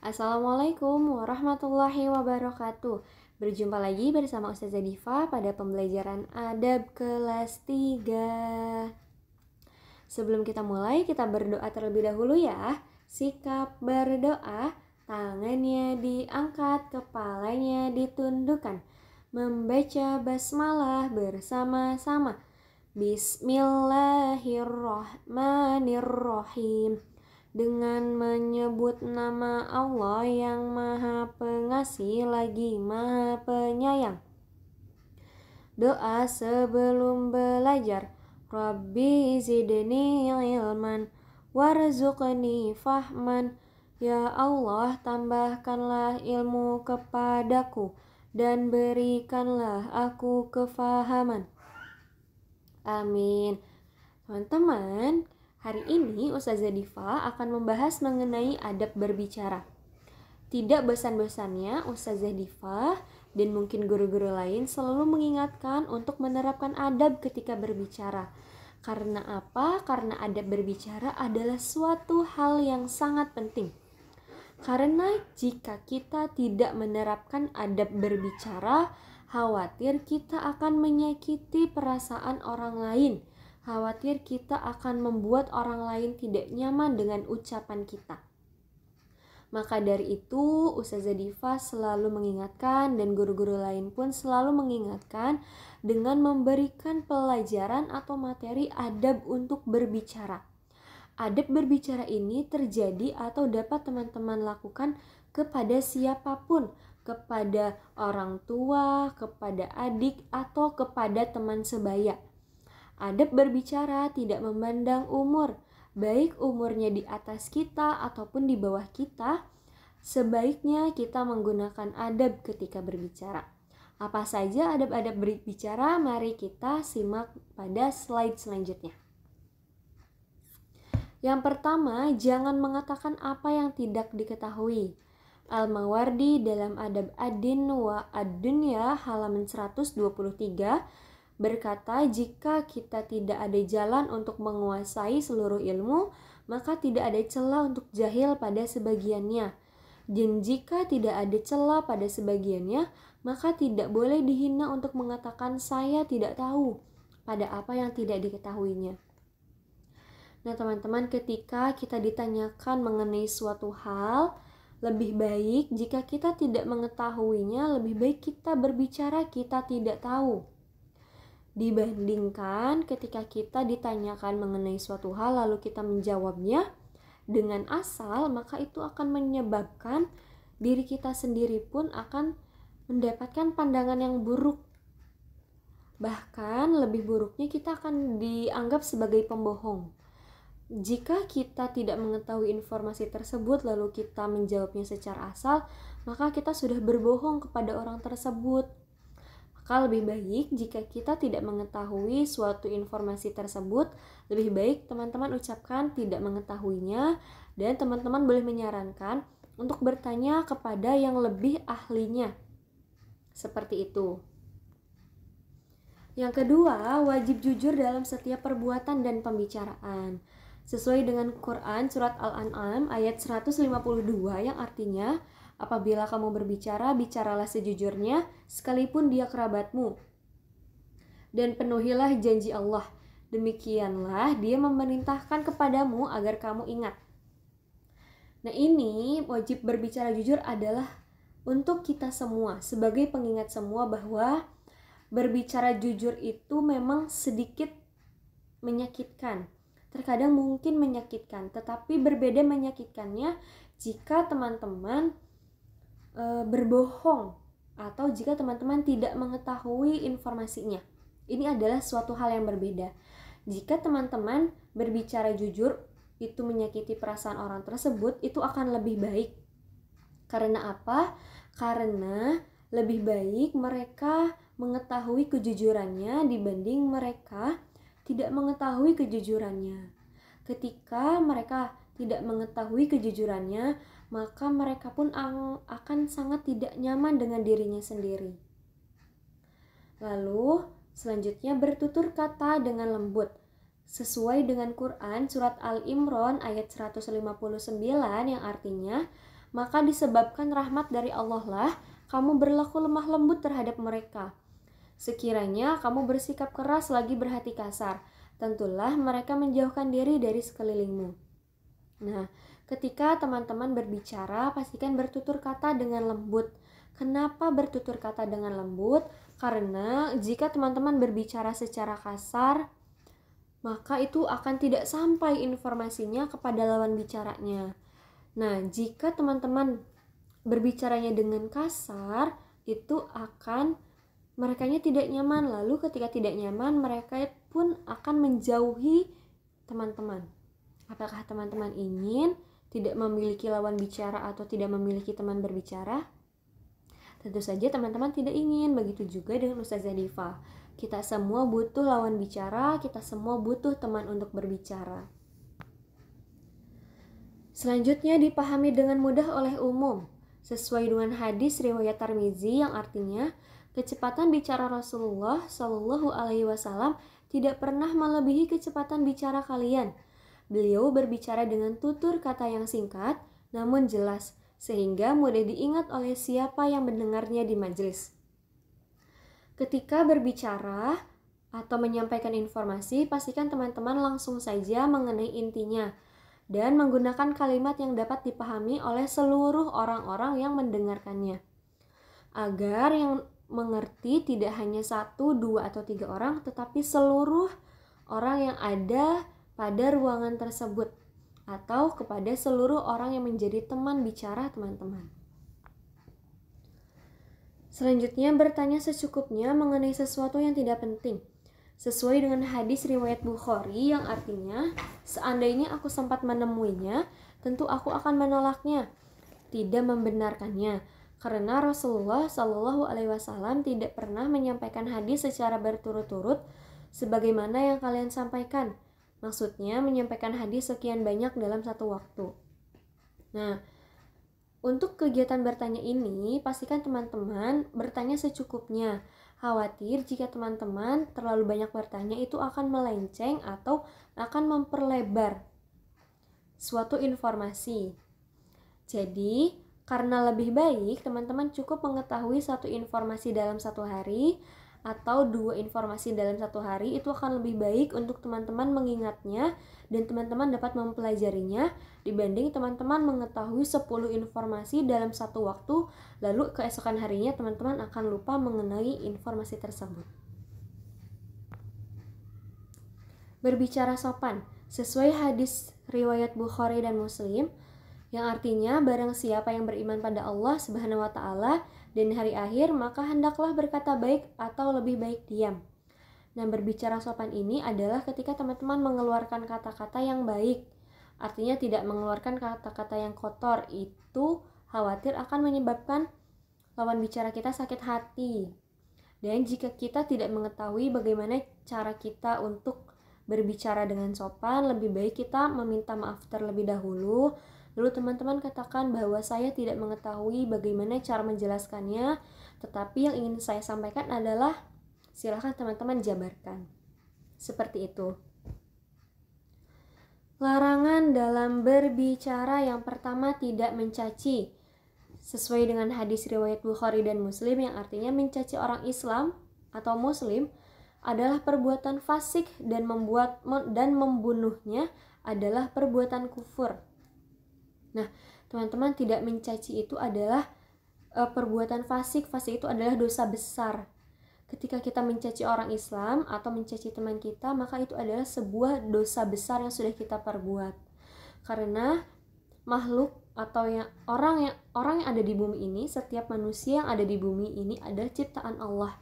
Assalamualaikum warahmatullahi wabarakatuh. Berjumpa lagi bersama Ustazah Diva pada pembelajaran adab kelas 3. Sebelum kita mulai, kita berdoa terlebih dahulu ya. Sikap berdoa, tangannya diangkat, kepalanya ditundukkan. Membaca basmalah bersama-sama. Bismillahirrahmanirrahim. Dengan menyebut nama Allah yang Maha Pengasih lagi Maha Penyayang. Doa sebelum belajar. Rabbi zidni ilman warzuqni fahman. Ya Allah, tambahkanlah ilmu kepadaku dan berikanlah aku kefahaman. Amin. Teman-teman, hari ini Ustazah Diva akan membahas mengenai adab berbicara. Tidak bosan-bosannya Ustazah Diva dan mungkin guru-guru lain selalu mengingatkan untuk menerapkan adab ketika berbicara. Karena apa? Karena adab berbicara adalah suatu hal yang sangat penting. Karena jika kita tidak menerapkan adab berbicara, khawatir kita akan menyakiti perasaan orang lain. Khawatir kita akan membuat orang lain tidak nyaman dengan ucapan kita. Maka dari itu, Ustazah Diva selalu mengingatkan dan guru-guru lain pun selalu mengingatkan dengan memberikan pelajaran atau materi adab untuk berbicara. Adab berbicara ini terjadi atau dapat teman-teman lakukan kepada siapapun, kepada orang tua, kepada adik, atau kepada teman sebaya. Adab berbicara tidak memandang umur, baik umurnya di atas kita ataupun di bawah kita. Sebaiknya kita menggunakan adab ketika berbicara. Apa saja adab-adab berbicara? Mari kita simak pada slide selanjutnya. Yang pertama, jangan mengatakan apa yang tidak diketahui. Al-Mawardi dalam Adab Ad-Din wa Ad-Dunya halaman 123 berkata, jika kita tidak ada jalan untuk menguasai seluruh ilmu, maka tidak ada celah untuk jahil pada sebagiannya. Dan jika tidak ada celah pada sebagiannya, maka tidak boleh dihina untuk mengatakan saya tidak tahu pada apa yang tidak diketahuinya. Nah teman-teman, ketika kita ditanyakan mengenai suatu hal, lebih baik jika kita tidak mengetahuinya, lebih baik kita berbicara kita tidak tahu. Dibandingkan ketika kita ditanyakan mengenai suatu hal lalu kita menjawabnya dengan asal, maka itu akan menyebabkan diri kita sendiri pun akan mendapatkan pandangan yang buruk. Bahkan lebih buruknya kita akan dianggap sebagai pembohong. Jika kita tidak mengetahui informasi tersebut lalu kita menjawabnya secara asal, maka kita sudah berbohong kepada orang tersebut. Maka lebih baik jika kita tidak mengetahui suatu informasi tersebut, lebih baik teman-teman ucapkan tidak mengetahuinya, dan teman-teman boleh menyarankan untuk bertanya kepada yang lebih ahlinya. Seperti itu. Yang kedua, wajib jujur dalam setiap perbuatan dan pembicaraan. Sesuai dengan Quran surat Al-An'am ayat 152 yang artinya, apabila kamu berbicara, bicaralah sejujurnya, sekalipun dia kerabatmu. Dan penuhilah janji Allah. Demikianlah dia memerintahkan kepadamu agar kamu ingat. Nah ini wajib berbicara jujur adalah untuk kita semua, sebagai pengingat semua bahwa berbicara jujur itu memang sedikit menyakitkan. Terkadang mungkin menyakitkan, tetapi berbeda menyakitkannya jika teman-teman berbohong atau jika teman-teman tidak mengetahui informasinya. Ini adalah suatu hal yang berbeda. Jika teman-teman berbicara jujur itu menyakiti perasaan orang tersebut, itu akan lebih baik. Karena apa? Karena lebih baik mereka mengetahui kejujurannya dibanding mereka tidak mengetahui kejujurannya. Ketika mereka tidak mengetahui kejujurannya, maka mereka pun akan sangat tidak nyaman dengan dirinya sendiri. Lalu selanjutnya bertutur kata dengan lembut. Sesuai dengan Quran surat Al-Imran ayat 159 yang artinya, maka disebabkan rahmat dari Allah lah kamu berlaku lemah lembut terhadap mereka. Sekiranya kamu bersikap keras lagi berhati kasar, tentulah mereka menjauhkan diri dari sekelilingmu. Nah, ketika teman-teman berbicara, pastikan bertutur kata dengan lembut. Kenapa bertutur kata dengan lembut? Karena jika teman-teman berbicara secara kasar, maka itu akan tidak sampai informasinya kepada lawan bicaranya. Nah, jika teman-teman berbicaranya dengan kasar, itu akan merekanya tidak nyaman. Lalu ketika tidak nyaman, mereka pun akan menjauhi teman-teman. Apakah teman-teman ingin tidak memiliki lawan bicara atau tidak memiliki teman berbicara? Tentu saja teman-teman tidak ingin. Begitu juga dengan Ustazah Diva. Kita semua butuh lawan bicara, kita semua butuh teman untuk berbicara. Selanjutnya dipahami dengan mudah oleh umum, sesuai dengan hadis riwayat Tirmizi yang artinya kecepatan bicara Rasulullah Shallallahu Alaihi Wasallam tidak pernah melebihi kecepatan bicara kalian. Beliau berbicara dengan tutur kata yang singkat namun jelas, sehingga mudah diingat oleh siapa yang mendengarnya di majelis. Ketika berbicara atau menyampaikan informasi, pastikan teman-teman langsung saja mengenai intinya dan menggunakan kalimat yang dapat dipahami oleh seluruh orang-orang yang mendengarkannya. Agar yang mengerti tidak hanya 1, 2, atau 3 orang, tetapi seluruh orang yang ada pada ruangan tersebut atau kepada seluruh orang yang menjadi teman bicara teman-teman. Selanjutnya bertanya secukupnya mengenai sesuatu yang tidak penting, sesuai dengan hadis riwayat Bukhari yang artinya, seandainya aku sempat menemuinya, tentu aku akan menolaknya, tidak membenarkannya, karena Rasulullah Shallallahu Alaihi Wasallam tidak pernah menyampaikan hadis secara berturut-turut sebagaimana yang kalian sampaikan. Maksudnya menyampaikan hadis sekian banyak dalam satu waktu. Nah, untuk kegiatan bertanya ini, pastikan teman-teman bertanya secukupnya. Khawatir jika teman-teman terlalu banyak bertanya itu akan melenceng atau akan memperlebar suatu informasi. Jadi, karena lebih baik teman-teman cukup mengetahui satu informasi dalam satu hari atau 2 informasi dalam satu hari, itu akan lebih baik untuk teman-teman mengingatnya dan teman-teman dapat mempelajarinya dibanding teman-teman mengetahui 10 informasi dalam satu waktu lalu keesokan harinya teman-teman akan lupa mengenai informasi tersebut. Berbicara sopan sesuai hadis riwayat Bukhari dan Muslim yang artinya barang siapa yang beriman pada Allah Subhanahu wa taala dan hari akhir, maka hendaklah berkata baik atau lebih baik diam. Nah, berbicara sopan ini adalah ketika teman-teman mengeluarkan kata-kata yang baik, artinya tidak mengeluarkan kata-kata yang kotor. Itu khawatir akan menyebabkan lawan bicara kita sakit hati. Dan jika kita tidak mengetahui bagaimana cara kita untuk berbicara dengan sopan, lebih baik kita meminta maaf terlebih dahulu. Lalu teman-teman katakan bahwa saya tidak mengetahui bagaimana cara menjelaskannya, tetapi yang ingin saya sampaikan adalah silakan teman-teman jabarkan. Seperti itu. Larangan dalam berbicara yang pertama tidak mencaci. Sesuai dengan hadis riwayat Bukhari dan Muslim yang artinya mencaci orang Islam atau Muslim adalah perbuatan fasik dan membunuhnya adalah perbuatan kufur. Nah, teman-teman, tidak mencaci itu adalah perbuatan fasik. Fasik itu adalah dosa besar. Ketika kita mencaci orang Islam atau mencaci teman kita, maka itu adalah sebuah dosa besar yang sudah kita perbuat. Karena makhluk atau orang yang ada di bumi ini, setiap manusia yang ada di bumi ini adalah ciptaan Allah.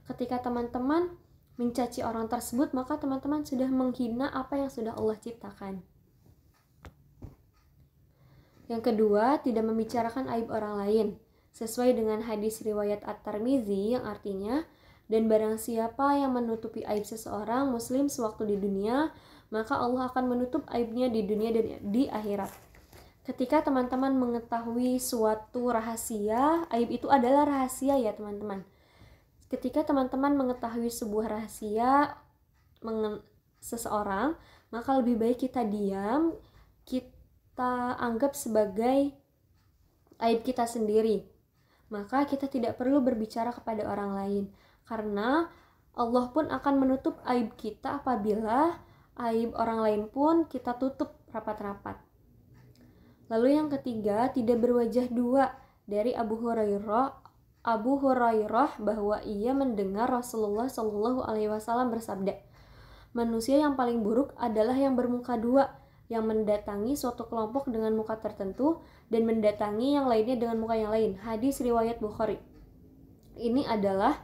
Ketika teman-teman mencaci orang tersebut, maka teman-teman sudah menghina apa yang sudah Allah ciptakan. Yang kedua, tidak membicarakan aib orang lain, sesuai dengan hadis riwayat At-Tirmizi yang artinya, dan barang siapa yang menutupi aib seseorang muslim sewaktu di dunia, maka Allah akan menutup aibnya di dunia dan di akhirat. Ketika teman-teman mengetahui suatu rahasia, aib itu adalah rahasia ya teman-teman. Ketika teman-teman mengetahui sebuah rahasia seseorang, maka lebih baik kita diam, kita anggap sebagai aib kita sendiri, maka kita tidak perlu berbicara kepada orang lain, karena Allah pun akan menutup aib kita apabila aib orang lain pun kita tutup rapat-rapat. Lalu yang ketiga, tidak berwajah dua, dari Abu Hurairah bahwa ia mendengar Rasulullah Shallallahu Alaihi Wasallam bersabda, manusia yang paling buruk adalah yang bermuka dua, yang mendatangi suatu kelompok dengan muka tertentu dan mendatangi yang lainnya dengan muka yang lain. Hadis riwayat Bukhari. Ini adalah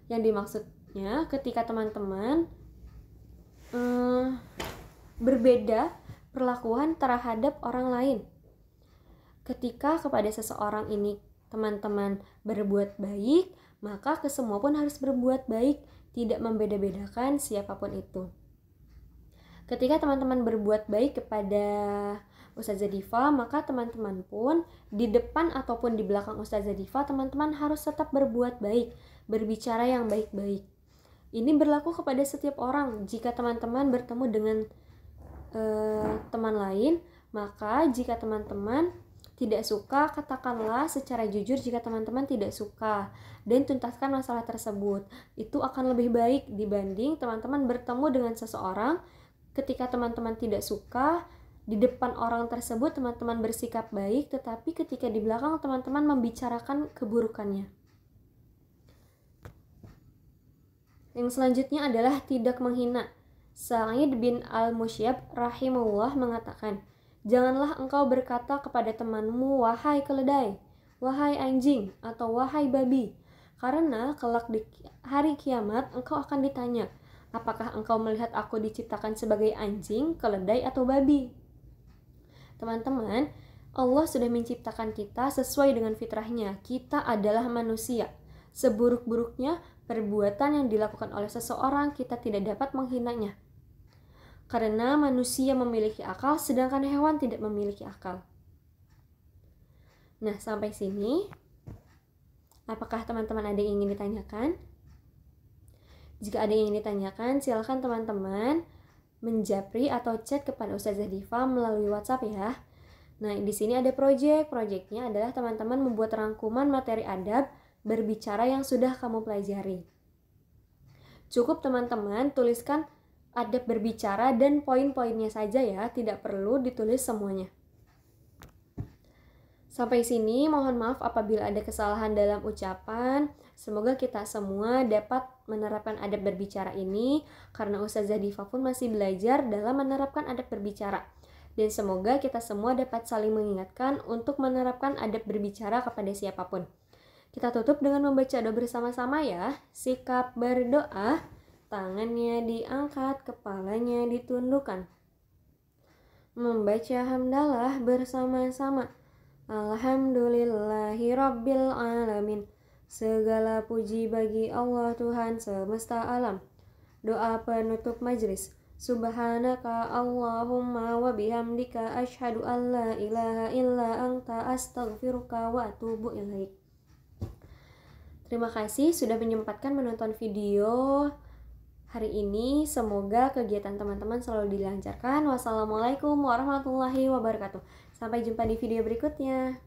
yang dimaksudnya ketika teman-teman berbeda perlakuan terhadap orang lain. Ketika kepada seseorang ini teman-teman berbuat baik, maka kesemua pun harus berbuat baik, tidak membeda-bedakan siapapun itu. Ketika teman-teman berbuat baik kepada Ustazah Diva, maka teman-teman pun di depan ataupun di belakang Ustazah Diva, teman-teman harus tetap berbuat baik, berbicara yang baik-baik. Ini berlaku kepada setiap orang. Jika teman-teman bertemu dengan teman lain, maka jika teman-teman tidak suka, katakanlah secara jujur jika teman-teman tidak suka dan tuntaskan masalah tersebut. Itu akan lebih baik dibanding teman-teman bertemu dengan seseorang ketika teman-teman tidak suka, di depan orang tersebut teman-teman bersikap baik, tetapi ketika di belakang teman-teman membicarakan keburukannya. Yang selanjutnya adalah tidak menghina. Sa'id bin al-Musyab rahimahullah mengatakan, janganlah engkau berkata kepada temanmu, wahai keledai, wahai anjing, atau wahai babi. Karena kelak di hari kiamat engkau akan ditanya, apakah engkau melihat aku diciptakan sebagai anjing, keledai, atau babi? Teman-teman, Allah sudah menciptakan kita sesuai dengan fitrahnya. Kita adalah manusia. Seburuk-buruknya perbuatan yang dilakukan oleh seseorang, kita tidak dapat menghinanya. Karena manusia memiliki akal, sedangkan hewan tidak memiliki akal. Nah, sampai sini, apakah teman-teman ada yang ingin ditanyakan? Jika ada yang ingin ditanyakan, silakan teman-teman menjapri atau chat kepada Ustazah Diva melalui WhatsApp ya. Nah, di sini ada proyeknya adalah teman-teman membuat rangkuman materi adab berbicara yang sudah kamu pelajari. Cukup teman-teman tuliskan adab berbicara dan poin-poinnya saja ya, tidak perlu ditulis semuanya. Sampai sini mohon maaf apabila ada kesalahan dalam ucapan. Semoga kita semua dapat menerapkan adab berbicara ini, karena Ustazah Diva pun masih belajar dalam menerapkan adab berbicara. Dan semoga kita semua dapat saling mengingatkan untuk menerapkan adab berbicara kepada siapapun. Kita tutup dengan membaca doa bersama-sama ya. Sikap berdoa, tangannya diangkat, kepalanya ditundukkan. Membaca hamdalah bersama-sama. Alhamdulillahi Rabbil Alamin. Segala puji bagi Allah Tuhan semesta alam. Doa penutup majlis. Subhanaka Allahumma wa bihamdika asyhadu an la ilaha illa anta astaghfiruka wa atubu ilaik. Terima kasih sudah menyempatkan menonton video hari ini. Semoga kegiatan teman-teman selalu dilancarkan. Wassalamualaikum warahmatullahi wabarakatuh. Sampai jumpa di video berikutnya.